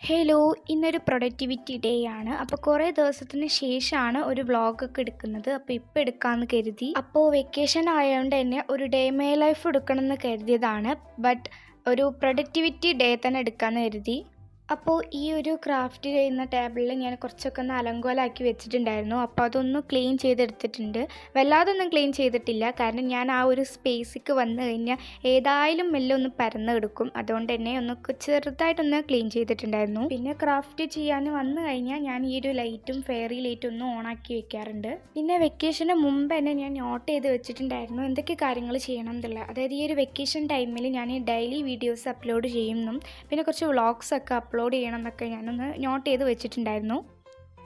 Hello, ഇന്നൊരു productivity day ആണ്. അപ്പോൾ കുറേ ദിവസത്തിന് ശേഷമാണ് ഒരു വ്ളോഗൊക്കെ എടുക്കുന്നത്. അപ്പോൾ ഇപ്പോൾ എടുക്കാമെന്ന് കരുതി. അപ്പോൾ വെക്കേഷൻ ആയതുകൊണ്ട് തന്നെ ഒരു ഡേ മൈ ലൈഫ് എടുക്കണമെന്ന് കരുതിയതാണ്. ബട്ട് ഒരു പ്രൊഡക്ടിവിറ്റി ഡേ തന്നെ എടുക്കാമെന്ന് കരുതി. അപ്പോൾ ഈ ഒരു ക്രാഫ്റ്റ് ചെയ്യുന്ന ടേബിളിൽ ഞാൻ കുറച്ചൊക്കെ ഒന്ന് അലങ്കോലമാക്കി വെച്ചിട്ടുണ്ടായിരുന്നു. അപ്പോൾ അതൊന്ന് ക്ലീൻ ചെയ്തെടുത്തിട്ടുണ്ട്. വല്ലാതൊന്നും ക്ലീൻ ചെയ്തിട്ടില്ല, കാരണം ഞാൻ ആ ഒരു സ്പേസിലേക്ക് വന്നു കഴിഞ്ഞാൽ ഏതായാലും മെല്ലെ ഒന്ന് പരന്ന് കിടക്കും. അതുകൊണ്ട് തന്നെ ഒന്ന് ചെറുതായിട്ടൊന്ന് ക്ലീൻ ചെയ്തിട്ടുണ്ടായിരുന്നു. പിന്നെ ക്രാഫ്റ്റ് ചെയ്യാൻ വന്നു കഴിഞ്ഞാൽ ഞാൻ ഈ ഒരു ലൈറ്റും ഫെയറി ലൈറ്റും ഒന്ന് ഓണാക്കി വെക്കാറുണ്ട്. പിന്നെ വെക്കേഷന് മുമ്പ് തന്നെ ഞാൻ നോട്ട് ചെയ്ത് വെച്ചിട്ടുണ്ടായിരുന്നു എന്തൊക്കെ കാര്യങ്ങൾ ചെയ്യണം എന്നുള്ളത്. അതായത് ഈ ഒരു വെക്കേഷൻ ടൈമിൽ ഞാൻ ഡെയിലി വീഡിയോസ് അപ്ലോഡ് ചെയ്യുന്നു, പിന്നെ കുറച്ച് വ്ളോഗ്സൊക്കെ അപ്ലോഡ് ചെയ്യണം എന്നൊക്കെ ഞാനൊന്ന് നോട്ട് ചെയ്ത് വെച്ചിട്ടുണ്ടായിരുന്നു.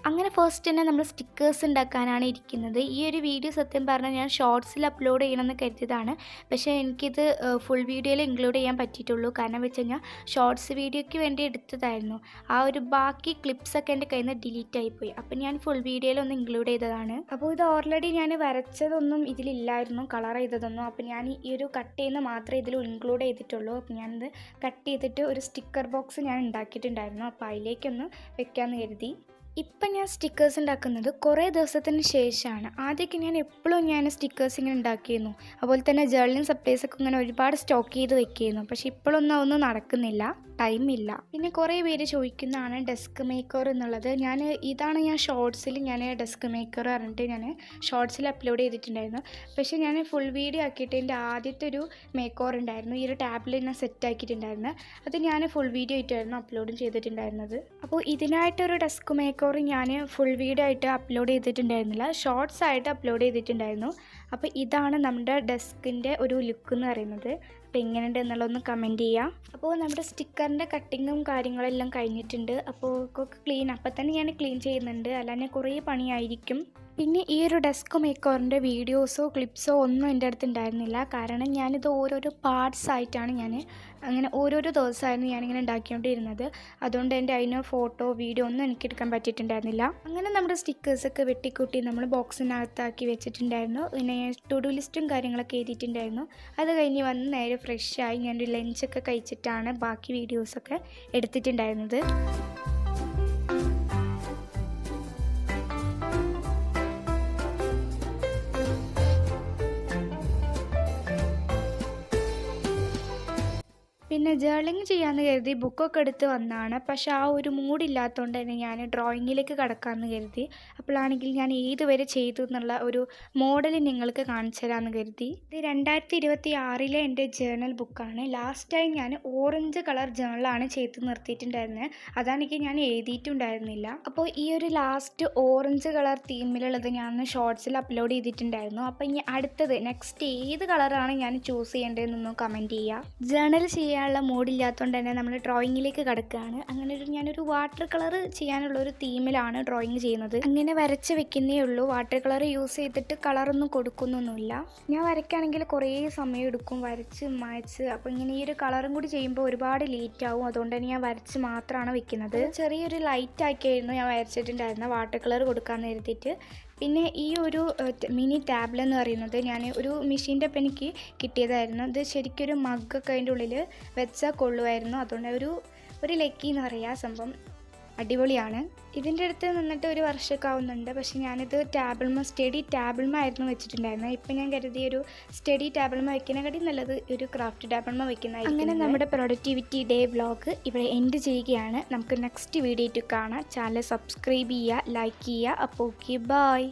അങ്ങനെ ഫസ്റ്റ് തന്നെ നമ്മൾ സ്റ്റിക്കേഴ്സ് ഉണ്ടാക്കാനാണ് ഇരിക്കുന്നത്. ഈ ഒരു വീഡിയോ സത്യം പറഞ്ഞാൽ ഞാൻ ഷോർട്സിൽ അപ്ലോഡ് ചെയ്യണമെന്ന് കരുതിയതാണ്. പക്ഷേ എനിക്കിത് ഫുൾ വീഡിയോയിൽ ഇൻക്ലൂഡ് ചെയ്യാൻ പറ്റിയിട്ടുള്ളൂ. കാരണം വെച്ച് കഴിഞ്ഞാൽ ഷോർട്സ് വീഡിയോയ്ക്ക് വേണ്ടി എടുത്തതായിരുന്നു. ആ ഒരു ബാക്കി ക്ലിപ്സൊക്കെ എൻ്റെ കയ്യിൽ നിന്ന് ഡിലീറ്റ് ആയിപ്പോയി. അപ്പം ഞാൻ ഫുൾ വീഡിയോയിൽ ഒന്ന് ഇൻക്ലൂഡ് ചെയ്തതാണ്. അപ്പോൾ ഇത് ഓൾറെഡി ഞാൻ വരച്ചതൊന്നും ഇതിലില്ലായിരുന്നു, കളർ ചെയ്തതൊന്നും. അപ്പോൾ ഞാൻ ഈ ഒരു കട്ട് ചെയ്യുന്ന മാത്രമേ ഇതിൽ ഇൻക്ലൂഡ് ചെയ്തിട്ടുള്ളൂ. അപ്പോൾ ഞാനിത് കട്ട് ചെയ്തിട്ട് ഒരു സ്റ്റിക്കർ ബോക്സ് ഞാൻ ഉണ്ടാക്കിയിട്ടുണ്ടായിരുന്നു. അപ്പോൾ അതിലേക്കൊന്ന് വെക്കാമെന്ന് കരുതി. ഇപ്പം ഞാൻ സ്റ്റിക്കേഴ്സ് ഉണ്ടാക്കുന്നത് കുറേ ദിവസത്തിന് ശേഷമാണ്. ആദ്യമൊക്കെ ഞാൻ എപ്പോഴും സ്റ്റിക്കേഴ്സ് ഇങ്ങനെ ഉണ്ടാക്കിയിരുന്നു. അതുപോലെ തന്നെ ജേർണലിംഗ് സപ്ലൈസൊക്കെ ഇങ്ങനെ ഒരുപാട് സ്റ്റോക്ക് ചെയ്ത് വെക്കുകയായിരുന്നു. പക്ഷേ ഇപ്പോഴൊന്നും അതൊന്നും നടക്കുന്നില്ല, ടൈമില്ല. പിന്നെ കുറേ പേര് ചോദിക്കുന്നതാണ് ഡെസ്ക് മേക്കർ എന്നുള്ളത്. ഇതാണ് ഞാൻ ഷോർട്സിൽ ഡെസ്ക് മേക്കർ പറഞ്ഞിട്ട് ഞാൻ ഷോർട്സിൽ അപ്ലോഡ് ചെയ്തിട്ടുണ്ടായിരുന്നു. പക്ഷേ ഞാൻ ഫുൾ വീഡിയോ ആക്കിയിട്ട് എൻ്റെ ആദ്യത്തെ ഒരു മേക്കോർ ഉണ്ടായിരുന്നു, ഈ ഒരു ടാബിൽ ഞാൻ സെറ്റ് ആക്കിയിട്ടുണ്ടായിരുന്നു. അത് ഞാൻ ഫുൾ വീഡിയോ ആയിട്ടായിരുന്നു അപ്ലോഡും ചെയ്തിട്ടുണ്ടായിരുന്നത്. അപ്പോൾ ഇതിനായിട്ടൊരു ഡെസ്ക് മേക്കർ ഞാൻ ഫുൾ വീഡിയോ ആയിട്ട് അപ്ലോഡ് ചെയ്തിട്ടുണ്ടായിരുന്നില്ല, ഷോർട്സ് ആയിട്ട് അപ്ലോഡ് ചെയ്തിട്ടുണ്ടായിരുന്നു. അപ്പോൾ ഇതാണ് നമ്മുടെ ഡെസ്കിൻ്റെ ഒരു ലുക്ക് എന്ന് പറയുന്നത്. അപ്പോൾ എങ്ങനെയുണ്ട് എന്നുള്ളതൊന്ന് കമൻറ്റ് ചെയ്യാം. അപ്പോൾ നമ്മുടെ സ്റ്റിക്കറിൻ്റെ കട്ടിങ്ങും കാര്യങ്ങളെല്ലാം കഴിഞ്ഞിട്ടുണ്ട്. അപ്പോൾ അപ്പോൾ തന്നെ ഞാൻ ക്ലീൻ ചെയ്യുന്നുണ്ട്, അല്ലാതെ കുറേ പണിയായിരിക്കും. പിന്നെ ഈ ഒരു ഡെസ്ക് മേക്കറിൻ്റെ വീഡിയോസോ ക്ലിപ്സോ ഒന്നും എൻ്റെ അടുത്ത് ഉണ്ടായിരുന്നില്ല. കാരണം ഞാനിത് ഓരോരോ പാർട്സ് ആയിട്ടാണ് അങ്ങനെ ഓരോരോ ദിവസമായിരുന്നു ഞാനിങ്ങനെ ഉണ്ടാക്കിക്കൊണ്ടിരുന്നത്. അതുകൊണ്ട് എൻ്റെ അതിന് ഫോട്ടോ വീഡിയോ ഒന്നും എനിക്ക് എടുക്കാൻ പറ്റിയിട്ടുണ്ടായിരുന്നില്ല. അങ്ങനെ നമ്മുടെ സ്റ്റിക്കേഴ്സൊക്കെ വെട്ടിക്കൂട്ടി നമ്മൾ ബോക്സിനകത്താക്കി വെച്ചിട്ടുണ്ടായിരുന്നു. പിന്നെ ടു ഡു ലിസ്റ്റും കാര്യങ്ങളൊക്കെ എഴുതിയിട്ടുണ്ടായിരുന്നു. അത് കഴിഞ്ഞ് വന്ന് നേരെ ഫ്രഷായി ഞാനൊരു ലഞ്ചൊക്കെ കഴിച്ചിട്ടാണ് ബാക്കി വീഡിയോസൊക്കെ എടുത്തിട്ടുണ്ടായിരുന്നത്. പിന്നെ ജേർണലിംഗ് ചെയ്യാമെന്ന് കരുതി ബുക്കൊക്കെ എടുത്ത് വന്നതാണ്. പക്ഷേ ആ ഒരു മൂഡില്ലാത്തതുകൊണ്ട് തന്നെ ഞാൻ ഡ്രോയിങ്ങിലേക്ക് കടക്കാമെന്ന് കരുതി. അപ്പോഴാണെങ്കിൽ ഞാൻ ഏതുവരെ ചെയ്തു എന്നുള്ള ഒരു മോഡൽ നിങ്ങൾക്ക് കാണിച്ചു തരാമെന്ന് കരുതി. ഇത് 2026 എൻ്റെ ജേർണൽ ബുക്കാണ്. ലാസ്റ്റ് ടൈം ഞാൻ ഓറഞ്ച് കളർ ജേർണലാണ് ചെയ്ത് നിർത്തിയിട്ടുണ്ടായിരുന്നത്. അതാണെങ്കിൽ ഞാൻ എഴുതിയിട്ടുണ്ടായിരുന്നില്ല. അപ്പോൾ ഈ ഒരു ലാസ്റ്റ് ഓറഞ്ച് കളർ തീമിലുള്ളത് ഞാൻ ഷോർട്സിൽ അപ്ലോഡ് ചെയ്തിട്ടുണ്ടായിരുന്നു. അപ്പോൾ ഇനി അടുത്തത് നെക്സ്റ്റ് ഏത് കളറാണ് ഞാൻ ചൂസ് ചെയ്യേണ്ടതെന്നൊന്ന് കമൻറ്റ് ചെയ്യുക. ജേർണൽ ചെയ്യാനുള്ള മൂഡില്ലാത്തതുകൊണ്ട് തന്നെ നമ്മൾ ഡ്രോയിങ്ങിലേക്ക് കിടക്കുകയാണ്. അങ്ങനെ ഞാനൊരു വാട്ടർ കളർ ചെയ്യാനുള്ള ഒരു തീമിലാണ് ഡ്രോയിങ് ചെയ്യുന്നത്. അങ്ങനെ വരച്ച് വെക്കുന്നേ ഉള്ളൂ, വാട്ടർ കളർ യൂസ് ചെയ്തിട്ട് കളറൊന്നും കൊടുക്കുന്നൊന്നുമില്ല. ഞാൻ വരയ്ക്കുകയാണെങ്കിൽ കുറേ സമയം എടുക്കും വരച്ച് മായ്ച്ച്. അപ്പോൾ ഇങ്ങനെ ഈ ഒരു കളറും കൂടി ചെയ്യുമ്പോൾ ഒരുപാട് ലേറ്റ് ആവും. അതുകൊണ്ട് തന്നെ ഞാൻ വരച്ച് മാത്രമാണ് വെക്കുന്നത്. ചെറിയൊരു ലൈറ്റ് ആക്കിയായിരുന്നു ഞാൻ വരച്ചിട്ടുണ്ടായിരുന്നത് വാട്ടർ കളർ കൊടുക്കാമെന്ന് കരുതിയിട്ട്. പിന്നെ ഈ ഒരു മിനി ടാബ്ലർ എന്ന് പറയുന്നത് ഞാൻ ഒരു മെഷീൻ്റെ ഒപ്പം എനിക്ക് കിട്ടിയതായിരുന്നു. ഇത് ശരിക്കൊരു മഗ്ഗൊക്കെ അതിൻ്റെ ഉള്ളിൽ വെച്ചാൽ കൊള്ളുമായിരുന്നു. അതുകൊണ്ട് ഒരു ലക്കി എന്ന് പറയുക സംഭവം അടിപൊളിയാണ്. ഇതിൻ്റെ അടുത്ത് നിന്നിട്ട് ഒരു വർഷമൊക്കെ ആവുന്നുണ്ട്. പക്ഷേ ഞാനിത് സ്റ്റഡി ടാബിൾമ ആയിരുന്നു വെച്ചിട്ടുണ്ടായിരുന്നത്. ഇപ്പം ഞാൻ കരുതിയ ഒരു സ്റ്റഡി ടാബിൾമ വയ്ക്കുന്നതിനെക്കാട്ടി നല്ലത് ഒരു ക്രാഫ്റ്റ് ടാബിൾമ വയ്ക്കുന്നതായിരിക്കും. അങ്ങനെ നമ്മുടെ പ്രൊഡക്ടിവിറ്റി ഡേ വ്ളോഗ് ഇവിടെ എൻഡ് ചെയ്യുകയാണ്. നമുക്ക് നെക്സ്റ്റ് വീഡിയോ കാണാം. ചാനൽ സബ്സ്ക്രൈബ് ചെയ്യുക, ലൈക്ക് ചെയ്യുക. അപ്പോൾ ഓക്കെ, ബൈ.